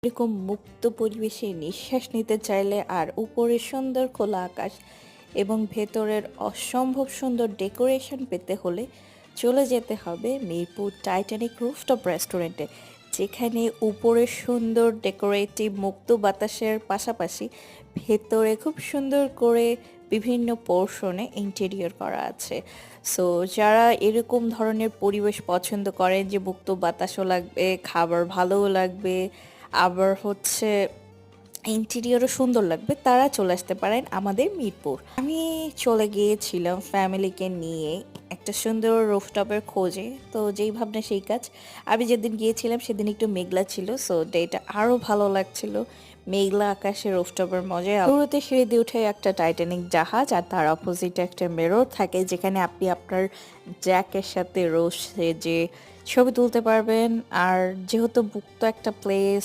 এরকম মুক্ত পরিবেশে নিঃশ্বাস নিতে চাইলে আর উপরে সুন্দর খোলা আকাশ এবং ভেতরের অসম্ভব সুন্দর ডেকোরেশন পেতে হলে চলে যেতে হবে মিরপুর টাইটানিক রুফটপ রেস্টুরেন্টে, যেখানে উপরে সুন্দর ডেকোরেটিভ মুক্ত বাতাসের পাশাপাশি ভেতরে খুব সুন্দর করে বিভিন্ন পোর্শনে ইন্টেরিয়র করা আছে। সো যারা এরকম ধরনের পরিবেশ পছন্দ করেন যে মুক্ত বাতাসও লাগবে, খাবার ভালোও লাগবে, আবার হচ্ছে ইন্টেরিয়রও সুন্দর লাগবে, তারা চলে আসতে পারেন আমাদের মিরপুর। আমি চলে গিয়েছিলাম ফ্যামিলিকে নিয়ে একটা সুন্দর রুফটপের খোঁজে। তো যেই ভাবনা সেই কাজ। আমি যেদিন গিয়েছিলাম সেদিন একটু মেঘলা ছিল, সো ডেটা আরও ভালো লাগছিল। মেঘলা আকাশে রুফটপের মজায় শুরুতে সিঁড়ি দিয়ে উঠে একটা টাইটানিক জাহাজ, আর তার অপোজিটে একটা মিরর থাকে যেখানে আপনি আপনার জ্যাকের সাথে রোজ যে ছবি তুলতে পারবেন। আর যেহেতু মুক্ত একটা প্লেস,